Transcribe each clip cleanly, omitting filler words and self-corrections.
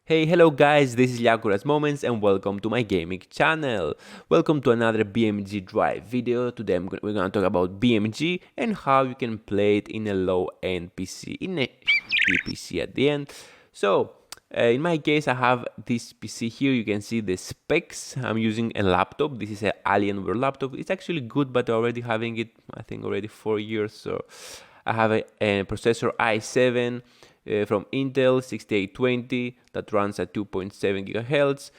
Hey, hello guys, this is Yakuras Moments and welcome to my gaming channel. Welcome to another BeamNG Drive video. Today we're gonna talk about BeamNG and how you can play it in a low-end PC, in a PC at the end. So, in my case, I have this PC here. You can see the specs. I'm using a laptop. This is an Alienware laptop. It's actually good, but already having it, I think, already 4 years. So, I have a processor i7 from Intel 6820 that runs at 2.7 gigahertz,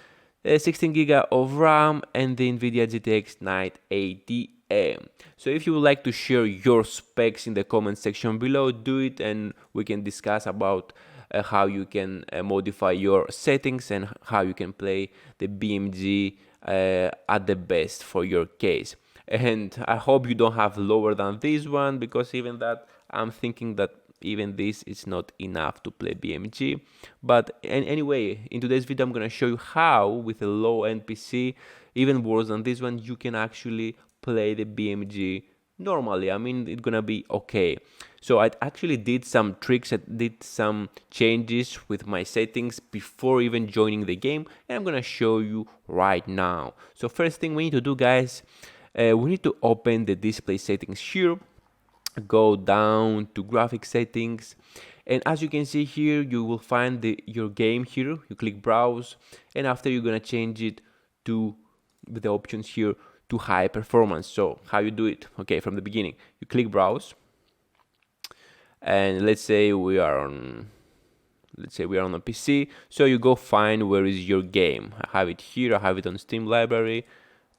16 giga of RAM, and the Nvidia GTX 980M. So if you would like to share your specs in the comment section below, do it, and we can discuss about how you can modify your settings and how you can play the BeamNG at the best for your case. And I hope you don't have lower than this one, because even that, I'm thinking that even this is not enough to play BeamNG. But anyway, in today's video I'm gonna show you how with a low-end PC, even worse than this one, you can actually play the BeamNG normally. I mean, it's gonna be okay. So I actually did some tricks, I did some changes with my settings before even joining the game, and I'm gonna show you right now. So first thing we need to do, guys, we need to open the display settings here, go down to graphic settings, and as you can see here, you will find your game here. You click browse, and after you're gonna change it to, with the options here, to high performance. So how you do it? Okay, from the beginning, you click browse, and let's say we are on a PC. So you go find where is your game. I have it here. I have it on Steam library.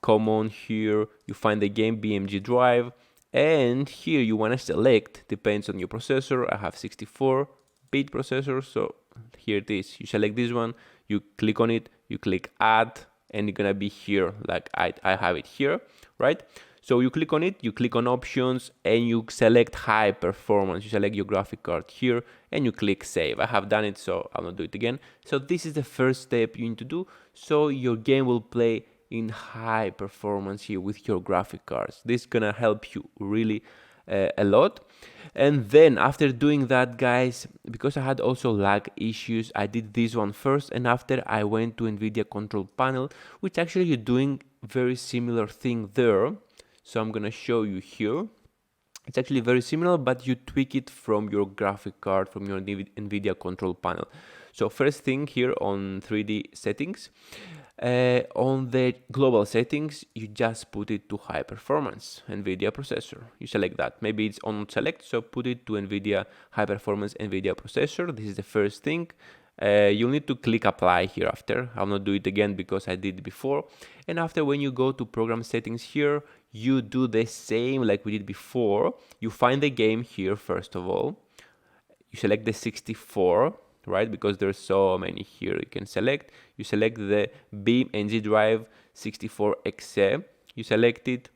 Common here. You find the game BeamNG Drive, and here you want to select. Depends on your processor. I have 64-bit processor, so here it is. You select this one. You click on it. You click add, and it's gonna be here. Like I have it here, right? So you click on it, you click on options, and you select high performance. You select your graphic card here, and you click save. I have done it, so I'll not do it again. So this is the first step you need to do, so your game will play in high performance here with your graphic cards. This is gonna help you really a lot. And then after doing that, guys, because I had also lag issues, I did this one first, and after I went to Nvidia control panel, which actually you're doing very similar thing there. So I'm gonna show you here. It's actually very similar, but you tweak it from your graphic card, from your Nvidia control panel. So first thing here on 3D settings, on the global settings, you just put it to high performance Nvidia processor. You select that. Maybe it's on select, so put it to Nvidia high performance Nvidia processor. This is the first thing. You'll need to click apply here after. I'll not do it again because I did before. And after, when you go to program settings here, you do the same like we did before. You find the game here first of all. You select the 64, right? Because there's so many here you can select. You select the BeamNG Drive 64XE. You select it.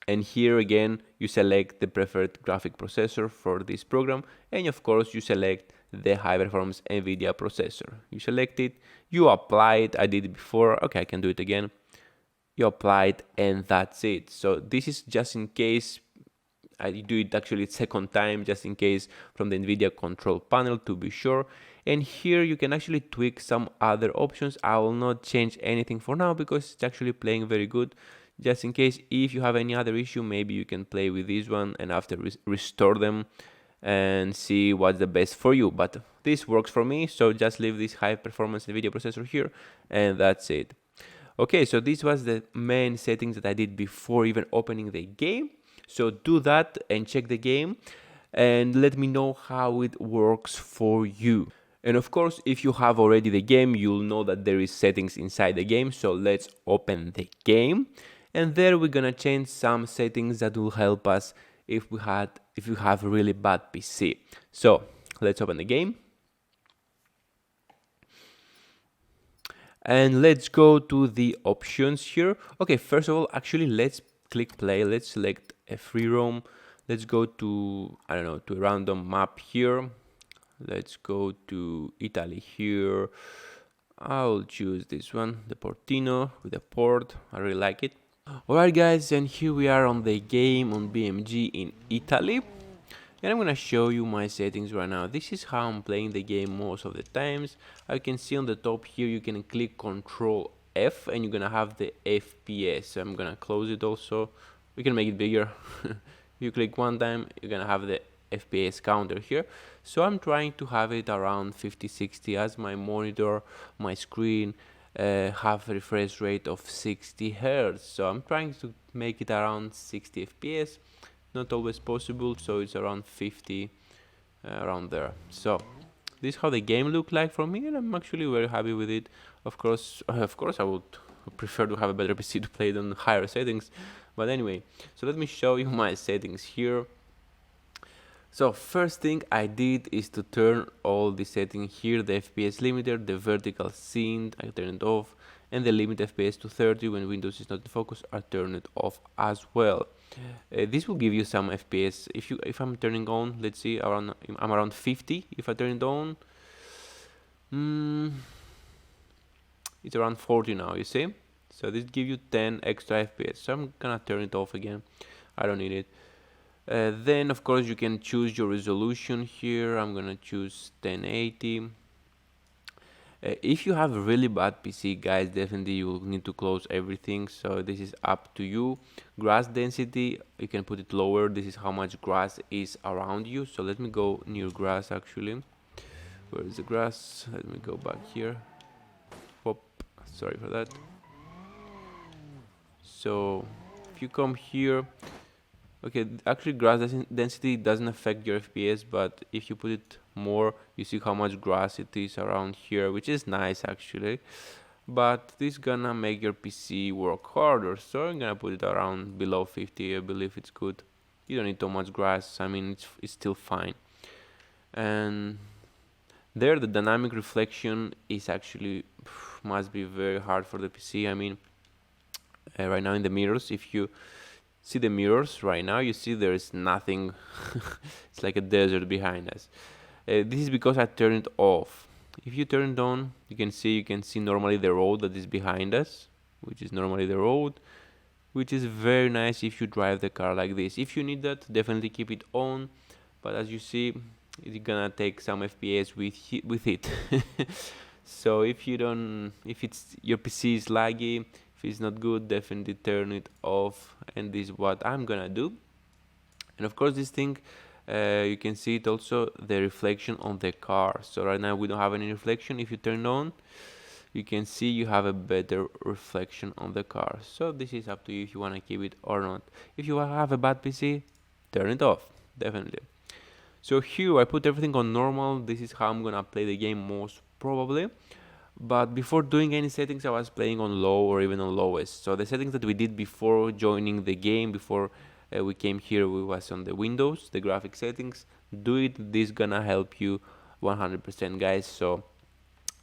And here again, you select the preferred graphic processor for this program. And of course, you select the high performance Nvidia processor. You select it, you apply it. I did it before. Okay, I can do it again. You apply it, and that's it. So this is just in case. I do it actually second time, just in case, from the Nvidia control panel to be sure. And here you can actually tweak some other options. I will not change anything for now because it's actually playing very good. Just in case, if you have any other issue, maybe you can play with this one and after restore them and see what's the best for you. But this works for me, so just leave this high performance Nvidia processor here, and that's it. Okay, so this was the main settings that I did before even opening the game. So do that and check the game and let me know how it works for you. And of course, if you have already the game, you'll know that there is settings inside the game. So let's open the game, and there we're gonna change some settings that will help us if you have a really bad PC. So let's open the game. And let's go to the options here. Okay, first of all, actually, let's click play. Let's select a free roam. Let's go to, I don't know, to a random map here. Let's go to Italy here. I'll choose this one, the Portino with the port. I really like it. Alright guys, and here we are on the game on BeamNG in Italy. And I'm gonna show you my settings right now. This is how I'm playing the game most of the times. I can see on the top here you can click Control F and you're gonna have the FPS. So I'm gonna close it also. We can make it bigger. You click one time, you're gonna have the FPS counter here. So I'm trying to have it around 50-60 as my monitor, my screen have a refresh rate of 60 Hertz. So I'm trying to make it around 60 FPS. Not always possible, so it's around 50, around there. So this is how the game looked like from here. I'm actually very happy with it. Of course, I would prefer to have a better PC to play it on higher settings, but anyway, so let me show you my settings here. So first thing I did is to turn all the settings here, the FPS limiter, the vertical sync, I turned it off, and the limit FPS to 30 when Windows is not in focus are turned off as well. This will give you some FPS. If I'm turning on, let's see, I'm around 50. If I turn it on, it's around 40 now, you see. So this gives you 10 extra FPS. So I'm gonna turn it off again. I don't need it. Then of course you can choose your resolution here. I'm gonna choose 1080. If you have a really bad PC, guys, definitely you will need to close everything, so this is up to you. Grass density, you can put it lower. This is how much grass is around you. So let me go near grass actually. Where is the grass? Let me go back here. Pop, sorry for that. So if you come here, okay, actually grass density doesn't affect your FPS, but if you put it more, you see how much grass it is around here, which is nice actually. But this gonna make your PC work harder, so I'm gonna put it around below 50. I believe it's good. You don't need too much grass. I mean, it's still fine. And there, the dynamic reflection is actually must be very hard for the PC. I mean, right now in the mirrors, if you see the mirrors right now, you see there is nothing. It's like a desert behind us. This is because I turned it off. If you turn it on, you can see normally the road that is behind us, which is normally the road, which is very nice if you drive the car like this. If you need that, definitely keep it on, but as you see, it's gonna take some FPS with it. So if it's your PC is laggy, if it's not good, definitely turn it off, and this is what I'm gonna do. And of course this thing, you can see it also, the reflection on the car. So right now we don't have any reflection. If you turn on, you can see you have a better reflection on the car. So this is up to you if you want to keep it or not. If you have a bad PC, turn it off, definitely. So here I put everything on normal. This is how I'm gonna play the game most probably. But before doing any settings, I was playing on low or even on lowest. So the settings that we did before joining the game, before we came here, we was on the Windows, the graphic settings. Do it. This gonna help you 100%, guys. So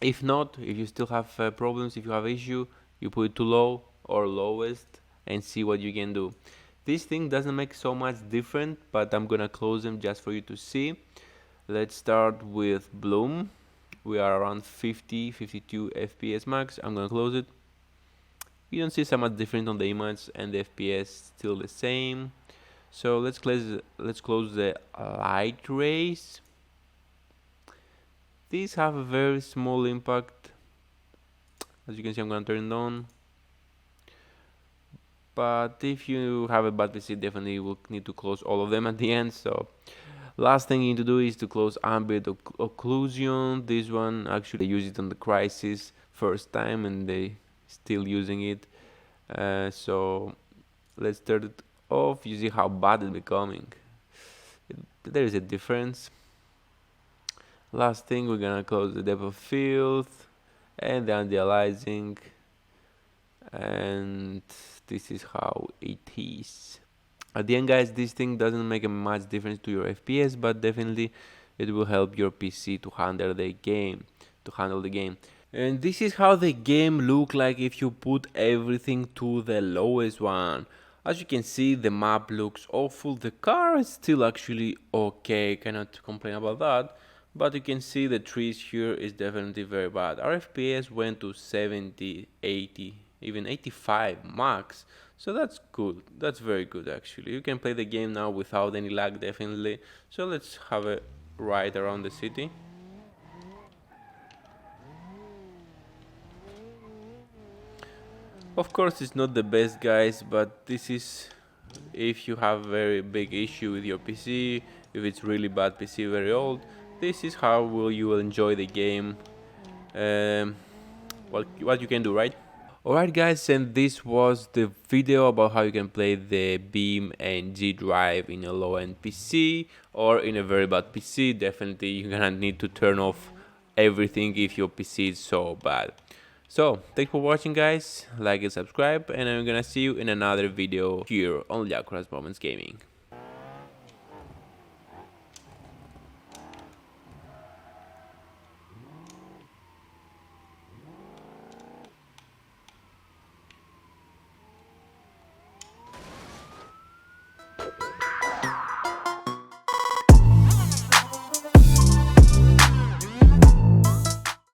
if not, if you still have problems, if you have issue, you put it to low or lowest and see what you can do. This thing doesn't make so much different, but I'm gonna close them just for you to see. Let's start with Bloom. We are around 50-52 FPS max. I'm gonna close it. You don't see so much different on the image, and the FPS still the same. So let's close the light rays. These have a very small impact. As you can see, I'm gonna turn it on. But if you have a bad PC, definitely you will need to close all of them at the end. So last thing you need to do is to close ambient occlusion. This one actually they use it on the Crisis first time, and they still using it. So let's turn it off. You see how bad it's becoming. There is a difference. Last thing, we're gonna close the depth of field and the anti-aliasing, and this is how it is. At the end, guys, this thing doesn't make a much difference to your FPS, but definitely it will help your PC to handle the game. And this is how the game look like if you put everything to the lowest one. As you can see, the map looks awful. The car is still actually okay, cannot complain about that. But you can see the trees here is definitely very bad. Our FPS went to 70, 80, even 85 max. So that's good, that's very good actually. You can play the game now without any lag, definitely. So let's have a ride around the city. Of course it's not the best, guys, but this is if you have very big issue with your PC, if it's really bad PC, very old, this is how you will enjoy the game. What you can do, right? Alright guys, and this was the video about how you can play the BeamNG Drive in a low-end PC or in a very bad PC. Definitely you're gonna need to turn off everything if your PC is so bad. So, thanks for watching guys, like and subscribe, and I'm gonna see you in another video here on Liakuras Moments Gaming.